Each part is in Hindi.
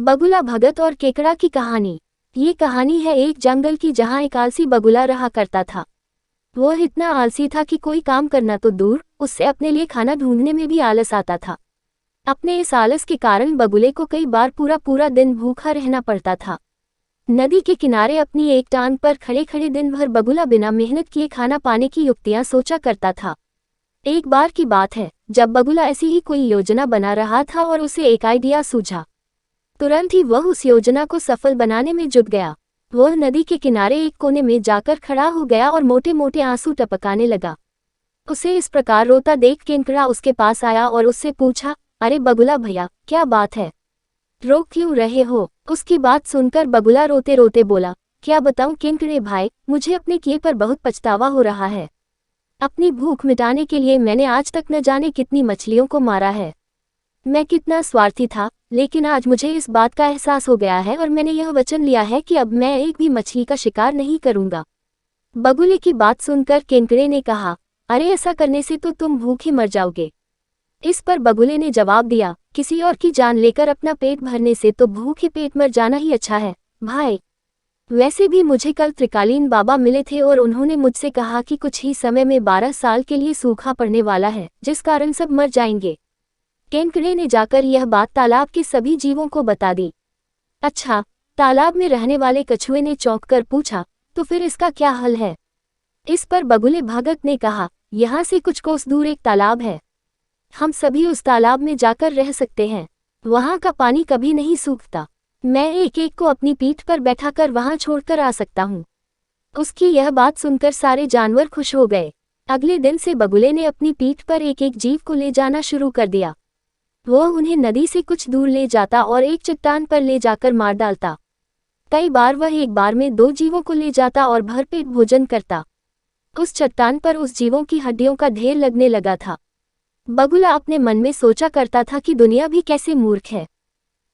बगुला भगत और केकड़ा की कहानी। ये कहानी है एक जंगल की जहाँ एक आलसी बगुला रहा करता था। वह इतना आलसी था कि कोई काम करना तो दूर, उससे अपने लिए खाना ढूंढने में भी आलस आता था। अपने इस आलस के कारण बगुले को कई बार पूरा पूरा दिन भूखा रहना पड़ता था। नदी के किनारे अपनी एक टांग पर खड़े खड़े दिन भर बगुला बिना मेहनत किए खाना पाने की युक्तियां सोचा करता था। एक बार की बात है जब बगुला ऐसी ही कोई योजना बना रहा था और उसे एक आइडिया सूझा। तुरंत ही वह उस योजना को सफल बनाने में जुट गया। वह नदी के किनारे एक कोने में जाकर खड़ा हो गया और मोटे मोटे आंसू टपकाने लगा। उसे इस प्रकार रोता देख केकड़ा उसके पास आया और उससे पूछा, अरे बगुला भैया, क्या बात है, रो क्यों रहे हो? उसकी बात सुनकर बगुला रोते रोते बोला, क्या बताऊं केकड़े भाई, मुझे अपने किए पर बहुत पछतावा हो रहा है। अपनी भूख मिटाने के लिए मैंने आज तक न जाने कितनी मछलियों को मारा है। मैं कितना स्वार्थी था, लेकिन आज मुझे इस बात का एहसास हो गया है और मैंने यह वचन लिया है कि अब मैं एक भी मछली का शिकार नहीं करूंगा। बगुले की बात सुनकर केकड़े ने कहा, अरे ऐसा करने से तो तुम भूखे मर जाओगे। इस पर बगुले ने जवाब दिया, किसी और की जान लेकर अपना पेट भरने से तो भूखे पेट मर जाना ही अच्छा है भाई। वैसे भी मुझे कल त्रिकालीन बाबा मिले थे और उन्होंने मुझसे कहा कि कुछ ही समय में 12 साल के लिए सूखा पड़ने वाला है, जिस कारण सब मर जाएंगे। केकड़े ने जाकर यह बात तालाब के सभी जीवों को बता दी। अच्छा, तालाब में रहने वाले कछुए ने चौंक कर पूछा, तो फिर इसका क्या हल है? इस पर बगुले भगत ने कहा, यहाँ से कुछ कोस दूर एक तालाब है, हम सभी उस तालाब में जाकर रह सकते हैं। वहाँ का पानी कभी नहीं सूखता। मैं एक एक को अपनी पीठ पर बैठाकर वहाँ छोड़कर आ सकता हूँ। उसकी यह बात सुनकर सारे जानवर खुश हो गए। अगले दिन से बगुले ने अपनी पीठ पर एक एक जीव को ले जाना शुरू कर दिया। वह उन्हें नदी से कुछ दूर ले जाता और एक चट्टान पर ले जाकर मार डालता। कई बार वह एक बार में 2 जीवों को ले जाता और भरपेट भोजन करता। उस चट्टान पर उस जीवों की हड्डियों का ढेर लगने लगा था। बगुला अपने मन में सोचा करता था कि दुनिया भी कैसे मूर्ख है,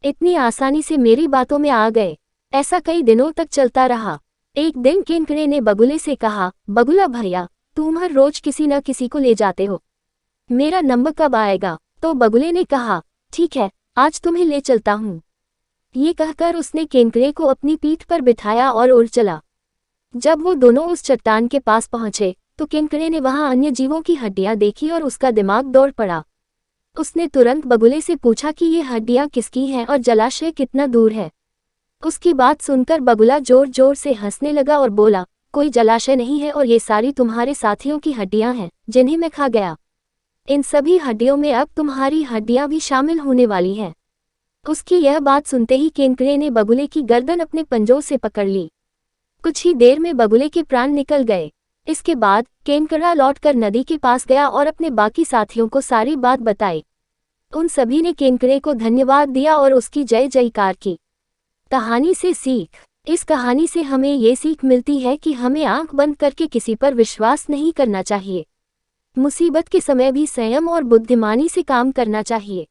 इतनी आसानी से मेरी बातों में आ गए। ऐसा कई दिनों तक चलता रहा। एक दिन केकड़े ने बगुले से कहा, बगुला भैया, तुम हर रोज किसी न किसी को ले जाते हो, मेरा नंबर कब आएगा? तो बगुले ने कहा, ठीक है, आज तुम्हें ले चलता हूँ। ये कहकर उसने केकड़े को अपनी पीठ पर बिठाया और उड़ चला। जब वो दोनों उस चट्टान के पास पहुंचे तो केकड़े ने वहां अन्य जीवों की हड्डियां देखी और उसका दिमाग दौड़ पड़ा। उसने तुरंत बगुले से पूछा कि ये हड्डियां किसकी हैं और जलाशय कितना दूर है। उसकी बात सुनकर बगुला जोर जोर से हंसने लगा और बोला, कोई जलाशय नहीं है और ये सारी तुम्हारे साथियों की हड्डियां हैं जिन्हें मैं खा गया। इन सभी हड्डियों में अब तुम्हारी हड्डियां भी शामिल होने वाली हैं। उसकी यह बात सुनते ही केकड़े ने बगुले की गर्दन अपने पंजों से पकड़ ली। कुछ ही देर में बगुले के प्राण निकल गए। इसके बाद केकड़ा लौटकर नदी के पास गया और अपने बाकी साथियों को सारी बात बताई। उन सभी ने केकड़े को धन्यवाद दिया और उसकी जय जयकार की। कहानी से सीख। इस कहानी से हमें ये सीख मिलती है कि हमें आंख बंद करके किसी पर विश्वास नहीं करना चाहिए। मुसीबत के समय भी संयम और बुद्धिमानी से काम करना चाहिए।